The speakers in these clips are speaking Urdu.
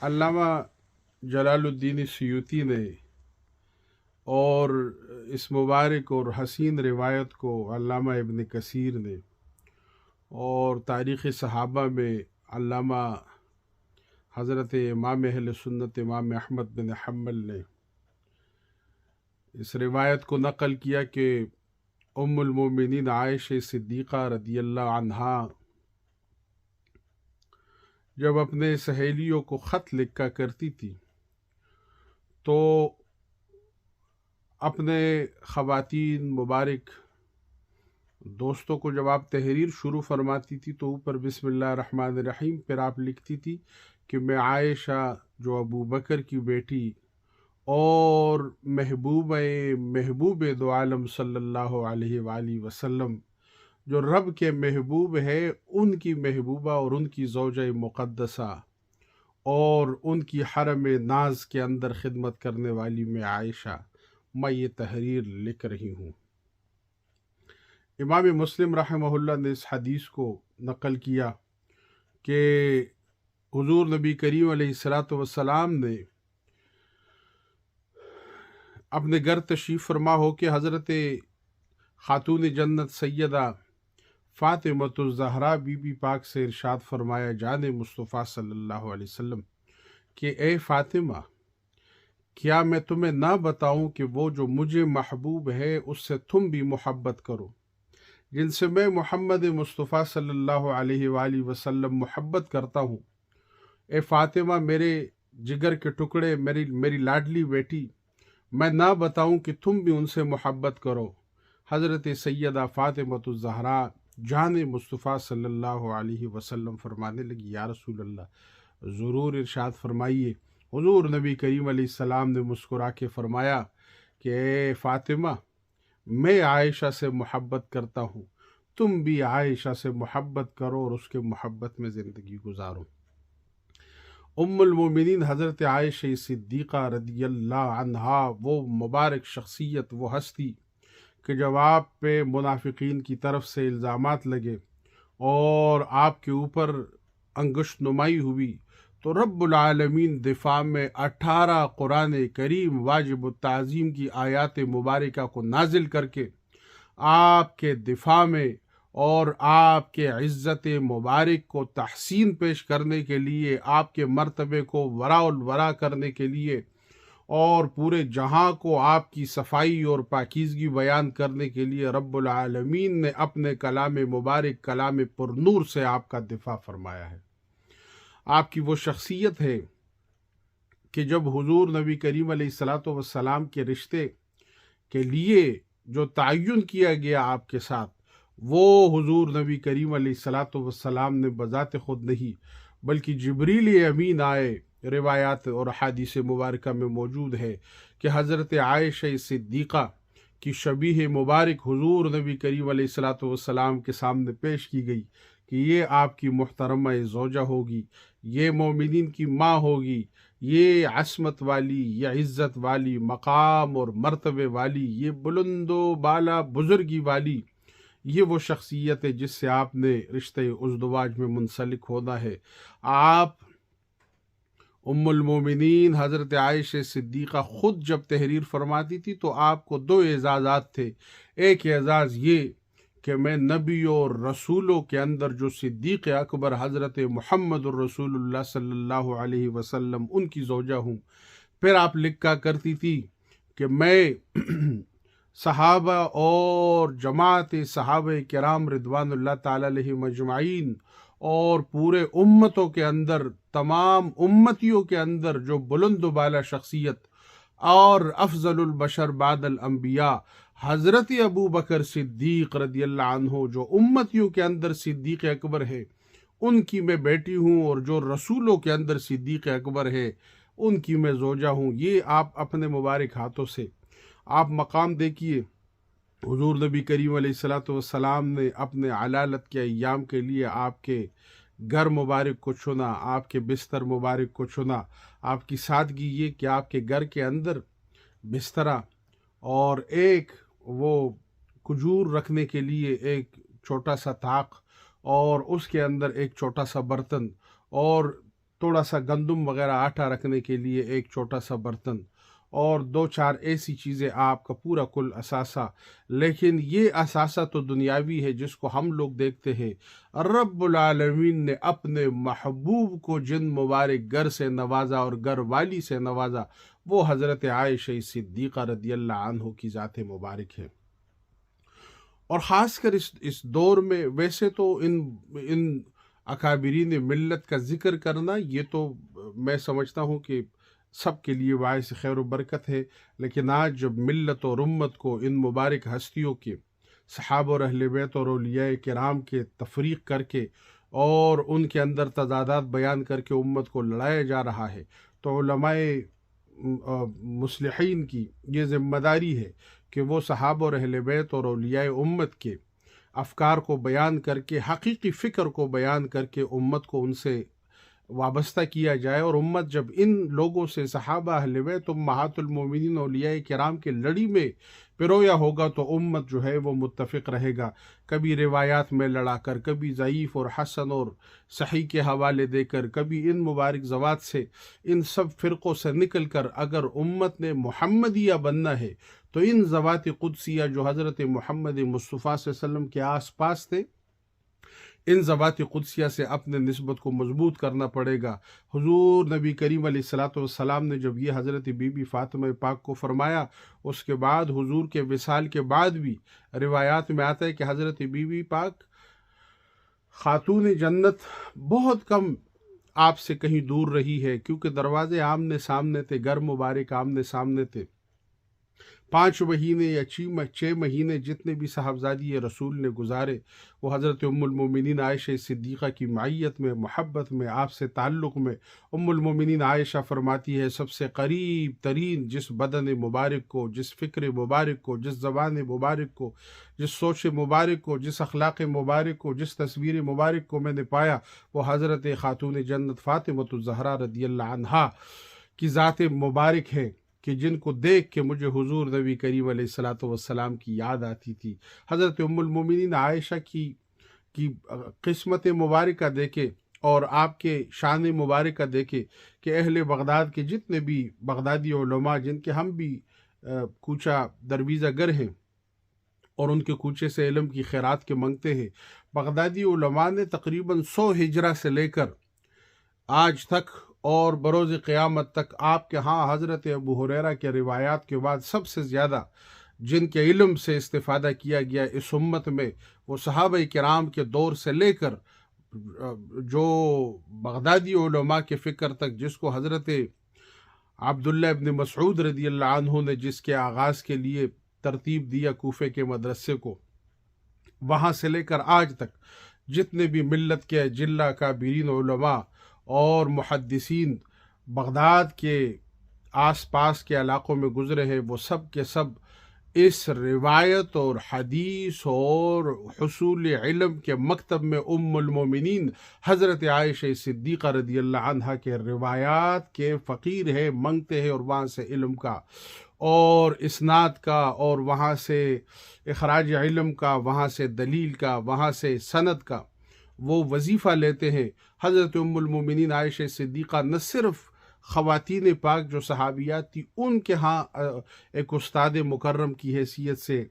علامہ جلال الدین سیوطی نے اور اس مبارک اور حسین روایت کو علامہ ابن کثیر نے اور تاریخ صحابہ میں علامہ حضرت امام اہل سنت امام احمد بن حنبل نے اس روایت کو نقل کیا کہ ام المومنین عائشہ صدیقہ رضی اللہ عنہا جب اپنے سہیلیوں کو خط لکھا کرتی تھی تو اپنے خواتین مبارک دوستوں کو جب آپ تحریر شروع فرماتی تھی تو اوپر بسم اللہ الرحمن الرحیم پھر آپ لکھتی تھی کہ میں عائشہ جو ابو بکر کی بیٹی اور محبوب دو عالم صلی اللہ علیہ وآلہ وسلم جو رب کے محبوب ہے ان کی محبوبہ اور ان کی زوجہ مقدسہ اور ان کی حرم ناز کے اندر خدمت کرنے والی میں عائشہ میں یہ تحریر لکھ رہی ہوں۔ امام مسلم رحمہ اللہ نے اس حدیث کو نقل کیا کہ حضور نبی کریم علیہ الصلاۃ والسلام نے اپنے گھر تشریف فرما ہو کہ حضرت خاتون جنت سیدہ فاطمۃ الزہرا بی بی پاک سے ارشاد فرمایا جان مصطفیٰ صلی اللہ علیہ وسلم کہ اے فاطمہ، کیا میں تمہیں نہ بتاؤں کہ وہ جو مجھے محبوب ہے اس سے تم بھی محبت کرو، جن سے میں محمد مصطفیٰ صلی اللہ علیہ وآلہ وسلم محبت کرتا ہوں۔ اے فاطمہ میرے جگر کے ٹکڑے، میری لاڈلی بیٹی، میں نہ بتاؤں کہ تم بھی ان سے محبت کرو۔ حضرت سیدہ فاطمۃ الزہرا جان مصطفیٰ صلی اللہ علیہ وسلم فرمانے لگی یا رسول اللہ ضرور ارشاد فرمائیے۔ حضور نبی کریم علیہ السلام نے مسکرا کے فرمایا کہ اے فاطمہ، میں عائشہ سے محبت کرتا ہوں، تم بھی عائشہ سے محبت کرو اور اس کے محبت میں زندگی گزارو۔ ام المومنین حضرت عائشہ صدیقہ رضی اللہ عنہا، وہ مبارک شخصیت، وہ ہستی کہ جب آپ پہ منافقین کی طرف سے الزامات لگے اور آپ کے اوپر انگشت نمائی ہوئی تو رب العالمین دفاع میں 18 قرآن کریم واجب التعظیم کی آیات مبارکہ کو نازل کر کے آپ کے دفاع میں اور آپ کے عزت مبارک کو تحسین پیش کرنے کے لیے، آپ کے مرتبے کو وراء الورا کرنے کے لیے اور پورے جہاں کو آپ کی صفائی اور پاکیزگی بیان کرنے کے لیے رب العالمین نے اپنے کلام مبارک، کلام پر نور سے آپ کا دفاع فرمایا ہے۔ آپ کی وہ شخصیت ہے کہ جب حضور نبی کریم علیہ الصلاۃ والسلام کے رشتے کے لیے جو تعین کیا گیا آپ کے ساتھ، وہ حضور نبی کریم علیہ الصلاۃ والسلام نے بذات خود نہیں بلکہ جبریل امین آئے۔ روایات اور حدیث مبارکہ میں موجود ہے کہ حضرت عائشہ صدیقہ کی شبیہ مبارک حضور نبی کریم علیہ الصلاۃ والسلام کے سامنے پیش کی گئی کہ یہ آپ کی محترمہ زوجہ ہوگی، یہ مومنین کی ماں ہوگی، یہ عصمت والی، یہ عزت والی، مقام اور مرتبے والی، یہ بلند و بالا بزرگی والی، یہ وہ شخصیت ہے جس سے آپ نے رشتہ ازدواج میں منسلک ہونا ہے۔ آپ ام المومنین حضرت عائشہ صدیقہ خود جب تحریر فرماتی تھی تو آپ کو 2 اعزازات تھے۔ ایک اعزاز یہ کہ میں نبیوں اور رسولوں کے اندر جو صدیق اکبر حضرت محمد الرسول اللہ صلی اللہ علیہ وسلم ان کی زوجہ ہوں۔ پھر آپ لکھا کرتی تھی کہ میں صحابہ اور جماعت صحابہ کرام رضوان اللہ تعالی علیہم اجمعین اور پورے امتوں کے اندر، تمام امتیوں کے اندر جو بلند و بالا شخصیت اور افضل البشر بعد الانبیاء حضرت ابو بکر صدیق رضی اللہ عنہ، جو امتیوں کے اندر صدیق اکبر ہے، ان کی میں بیٹی ہوں، اور جو رسولوں کے اندر صدیق اکبر ہے ان کی میں زوجہ ہوں۔ یہ آپ اپنے مبارک ہاتھوں سے آپ مقام دیکھیے۔ حضور نبی کریم علیہ الصلاۃ والسلام نے اپنے علالت کے ایام کے لیے آپ کے گھر مبارک کو چنا، آپ کے بستر مبارک کو چنا۔ آپ کی سادگی یہ کہ آپ کے گھر کے اندر بسترا اور ایک وہ کھجور رکھنے کے لیے ایک چھوٹا سا طاق اور اس کے اندر ایک چھوٹا سا برتن اور تھوڑا سا گندم وغیرہ آٹا رکھنے کے لیے ایک چھوٹا سا برتن، اور دو چار ایسی چیزیں آپ کا پورا کل اثاثہ۔ لیکن یہ اثاثہ تو دنیاوی ہے جس کو ہم لوگ دیکھتے ہیں۔ رب العالمین نے اپنے محبوب کو جن مبارک گھر سے نوازا اور گھر والی سے نوازا، وہ حضرت عائشہ صدیقہ رضی اللہ عنہ کی ذات مبارک ہے۔ اور خاص کر اس دور میں، ویسے تو ان اکابرین ملت کا ذکر کرنا یہ تو میں سمجھتا ہوں کہ سب کے لیے باعث خیر و برکت ہے، لیکن آج جب ملت اور امت کو ان مبارک ہستیوں کے، صحابہ اور اہل بیت اور اولیاء کرام کے تفریق کر کے اور ان کے اندر تضادات بیان کر کے امت کو لڑایا جا رہا ہے، تو علماء مصلحین کی یہ ذمہ داری ہے کہ وہ صحابہ اور اہل بیت اور اولیاء امت کے افکار کو بیان کر کے، حقیقی فکر کو بیان کر کے امت کو ان سے وابستہ کیا جائے۔ اور امت جب ان لوگوں سے، صحابہ، اہل بیت، امہات المومنین، اولیاء کرام کے لڑی میں پرویا ہوگا تو امت جو ہے وہ متفق رہے گا۔ کبھی روایات میں لڑا کر، کبھی ضعیف اور حسن اور صحیح کے حوالے دے کر، کبھی ان مبارک ذوات سے، ان سب فرقوں سے نکل کر اگر امت نے محمدیہ بننا ہے تو ان ذوات قدسیہ جو حضرت محمد مصطفیٰ صلی اللہ علیہ وسلم کے آس پاس تھے، ان ذوات قدسیہ سے اپنے نسبت کو مضبوط کرنا پڑے گا۔ حضور نبی کریم علیہ الصلوۃ والسلام نے جب یہ حضرت بی بی فاطمہ پاک کو فرمایا، اس کے بعد حضور کے وصال کے بعد بھی روایات میں آتا ہے کہ حضرت بی بی پاک خاتون جنت بہت کم آپ سے کہیں دور رہی ہے، کیونکہ دروازے آمنے سامنے تھے، گھر مبارک آمنے سامنے تھے۔ 5 مہینے یا 6 مہینے جتنے بھی صاحبزادی رسول نے گزارے، وہ حضرت ام المومنین عائشہ صدیقہ کی معیت میں، محبت میں، آپ سے تعلق میں۔ ام المومنین عائشہ فرماتی ہے سب سے قریب ترین جس بدن مبارک کو، جس فکر مبارک کو، جس زبان مبارک کو، جس سوچ مبارک کو، جس اخلاق مبارک کو، جس تصویر مبارک کو میں نے پایا، وہ حضرت خاتون جنت فاطمہ الزہرا رضی اللہ عنہا کی ذات مبارک ہے، کہ جن کو دیکھ کے مجھے حضور نبی کریم علیہ الصلوۃ والسلام کی یاد آتی تھی۔ حضرت ام المومنین عائشہ کی قسمت مبارکہ دیکھے اور آپ کے شان مبارکہ دیکھے کہ اہل بغداد کے جتنے بھی بغدادی علماء، جن کے ہم بھی کوچہ درویزہ گر ہیں اور ان کے کوچے سے علم کی خیرات کے منگتے ہیں، بغدادی علماء نے تقریباً 100 ہجرہ سے لے کر آج تک اور بروز قیامت تک آپ کے ہاں حضرت ابو ہریرہ کے روایات کے بعد سب سے زیادہ جن کے علم سے استفادہ کیا گیا اس امت میں، وہ صحابہ کرام کے دور سے لے کر جو بغدادی علماء کے فکر تک، جس کو حضرت عبداللہ ابن مسعود رضی اللہ عنہ نے جس کے آغاز کے لیے ترتیب دیا کوفے کے مدرسے کو، وہاں سے لے کر آج تک جتنے بھی ملت کے جلہ کابرین علماء اور محدثین بغداد کے آس پاس کے علاقوں میں گزرے ہیں، وہ سب کے سب اس روایت اور حدیث اور حصول علم کے مکتب میں ام المومنین حضرت عائشہ صدیقہ رضی اللہ عنہا کے روایات کے فقیر ہے، منگتے ہیں، اور وہاں سے علم کا اور اسناد کا اور وہاں سے اخراج علم کا، وہاں سے دلیل کا، وہاں سے سند کا وہ وظیفہ لیتے ہیں۔ حضرت ام المومنین عائشہ صدیقہ نہ صرف خواتین پاک جو صحابیات تھی ان کے ہاں ایک استاد مکرم کی حیثیت سے،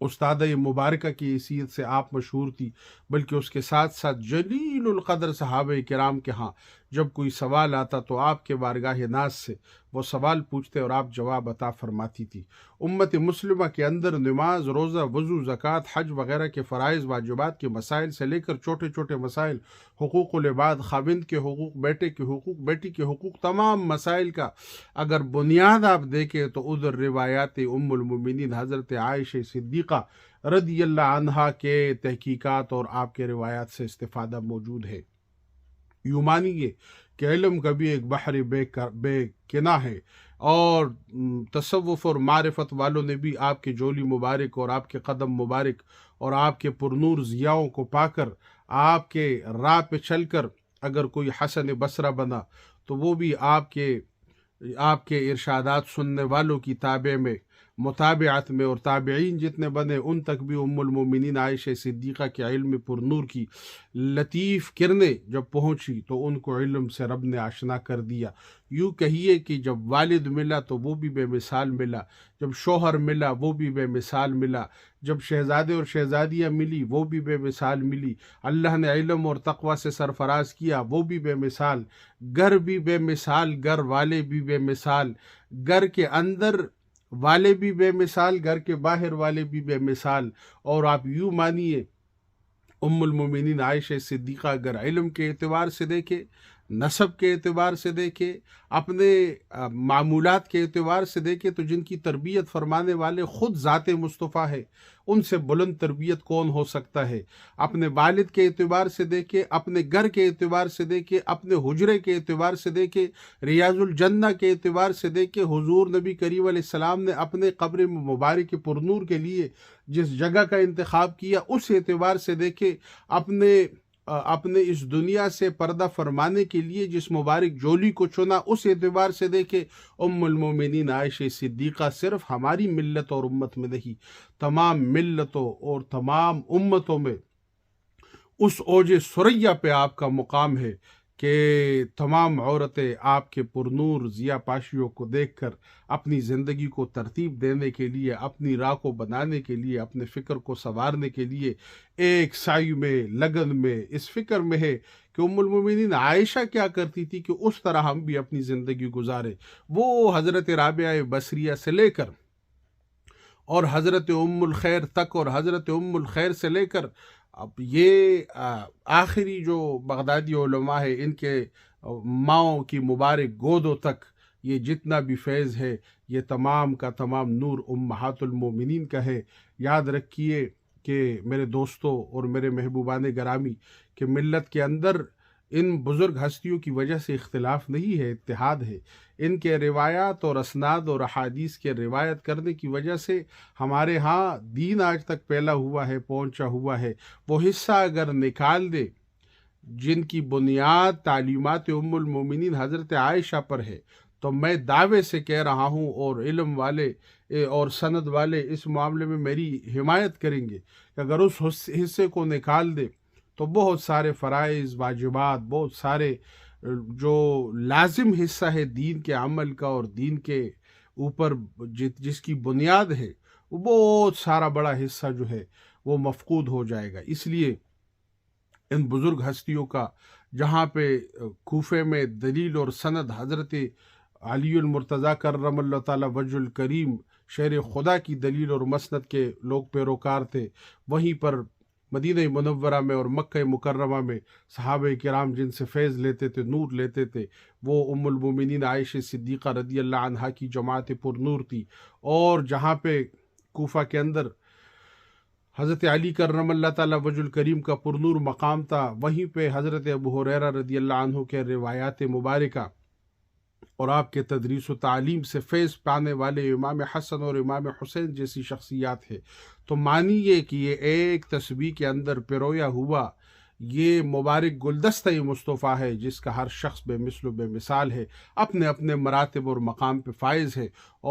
استاد مبارکہ کی حیثیت سے آپ مشہور تھی، بلکہ اس کے ساتھ ساتھ جلیل القدر صحابہ کرام کے ہاں جب کوئی سوال آتا تو آپ کے بارگاہ ناز سے وہ سوال پوچھتے اور آپ جواب عطا فرماتی تھی۔ امت مسلمہ کے اندر نماز، روزہ، وضو، زکوٰۃ، حج وغیرہ کے فرائض واجبات کے مسائل سے لے کر چھوٹے چھوٹے مسائل، حقوق العباد، خاوند کے حقوق، بیٹے کے حقوق، بیٹی کے حقوق، تمام مسائل کا اگر بنیاد آپ دیکھیں تو ادھر روایات ام المومنین حضرت عائشہ صدیقہ رضی اللہ عنہا کے تحقیقات اور آپ کے روایات سے استفادہ موجود ہے۔ یوں مانیے کہ علم کا بھی ایک بحر بے کنا ہے، اور تصوف اور معرفت والوں نے بھی آپ کے جولی مبارک اور آپ کے قدم مبارک اور آپ کے پرنور ضیاؤں کو پا کر، آپ کے راہ پہ چل کر اگر کوئی حسن بصرہ بنا تو وہ بھی آپ کے ارشادات سننے والوں کی تابع میں متابعت میں، اور تابعین جتنے بنے ان تک بھی ام المومنین عائشہ صدیقہ کے علم پر نور کی لطیف کرنیں جب پہنچی تو ان کو علم سے رب نے آشنا کر دیا۔ یوں کہیے کہ جب والد ملا تو وہ بھی بے مثال ملا، جب شوہر ملا وہ بھی بے مثال ملا، جب شہزادے اور شہزادیاں ملی وہ بھی بے مثال ملی، اللہ نے علم اور تقوی سے سرفراز کیا وہ بھی بے مثال، گھر بھی بے مثال، گھر والے بھی بے مثال، گھر کے اندر والے بھی بے مثال، گھر کے باہر والے بھی بے مثال۔ اور آپ یوں مانیے ام المومنین عائشہ صدیقہ اگر علم کے اعتبار سے دیکھے، نسب کے اعتبار سے دیکھے، اپنے معمولات کے اعتبار سے دیکھے، تو جن کی تربیت فرمانے والے خود ذات مصطفیٰ ہے، ان سے بلند تربیت کون ہو سکتا ہے؟ اپنے والد کے اعتبار سے دیکھے، اپنے گھر کے اعتبار سے دیکھے، اپنے حجرے کے اعتبار سے دیکھے، ریاض الجنہ کے اعتبار سے دیکھے، حضور نبی کریم علیہ السلام نے اپنے قبر مبارک پرنور کے لیے جس جگہ کا انتخاب کیا اس اعتبار سے دیکھے، اپنے اس دنیا سے پردہ فرمانے کے لیے جس مبارک جولی کو چنا اس اعتبار سے دیکھے، ام المومنین عائشہ صدیقہ صرف ہماری ملت اور امت میں نہیں، تمام ملتوں اور تمام امتوں میں اس اوج ثریا پہ آپ کا مقام ہے کہ تمام عورتیں آپ کے پرنور ضیاء پاشیوں کو دیکھ کر اپنی زندگی کو ترتیب دینے کے لیے، اپنی راہ کو بنانے کے لیے، اپنے فکر کو سنوارنے کے لیے ایک سعی میں، لگن میں، اس فکر میں ہے کہ ام المومنین عائشہ کیا کرتی تھی کہ اس طرح ہم بھی اپنی زندگی گزارے۔ وہ حضرت رابعہ بصریہ سے لے کر اور حضرت ام الخیر تک، اور حضرت ام الخیر سے لے کر اب یہ آخری جو بغدادی علماء ہے ان کے ماؤں کی مبارک گودوں تک یہ جتنا بھی فیض ہے یہ تمام کا تمام نور امہات المومنین کا ہے۔ یاد رکھیے کہ میرے دوستوں اور میرے محبوبان گرامی کہ ملت کے اندر ان بزرگ ہستیوں کی وجہ سے اختلاف نہیں ہے، اتحاد ہے۔ ان کے روایات اور اسناد اور احادیث کے روایت کرنے کی وجہ سے ہمارے ہاں دین آج تک پھیلا ہوا ہے، پہنچا ہوا ہے۔ وہ حصہ اگر نکال دے جن کی بنیاد تعلیمات ام المومنین حضرت عائشہ پر ہے تو میں دعوے سے کہہ رہا ہوں، اور علم والے اور سند والے اس معاملے میں میری حمایت کریں گے کہ اگر اس حصے کو نکال دے تو بہت سارے فرائض، واجبات، بہت سارے جو لازم حصہ ہے دین کے عمل کا اور دین کے اوپر جس کی بنیاد ہے، وہ بہت سارا بڑا حصہ جو ہے وہ مفقود ہو جائے گا۔ اس لیے ان بزرگ ہستیوں کا جہاں پہ کوفے میں دلیل اور سند حضرت علی المرتضیٰ کرم اللہ تعالی وجہ الکریم شہر خدا کی دلیل اور مسند کے لوگ پیروکار تھے، وہیں پر مدینہ منورہ میں اور مکہ مکرمہ میں صحابہ کرام جن سے فیض لیتے تھے، نور لیتے تھے، وہ ام المومنین عائشہ صدیقہ رضی اللہ عنہا کی جماعت پر نور تھی۔ اور جہاں پہ کوفہ کے اندر حضرت علی کرم اللہ تعالی وجہ الکریم کا پرنور مقام تھا، وہیں پہ حضرت ابو ہریرہ رضی اللہ عنہ کے روایات مبارکہ اور آپ کے تدریس و تعلیم سے فیض پانے والے امام حسن اور امام حسین جیسی شخصیات ہے، تو مانیے کہ یہ ایک تسبیح کے اندر پرویا ہوا یہ مبارک گلدستہ مصطفیٰ ہے جس کا ہر شخص بے مثل و بے مثال ہے، اپنے اپنے مراتب اور مقام پہ فائز ہے۔ اور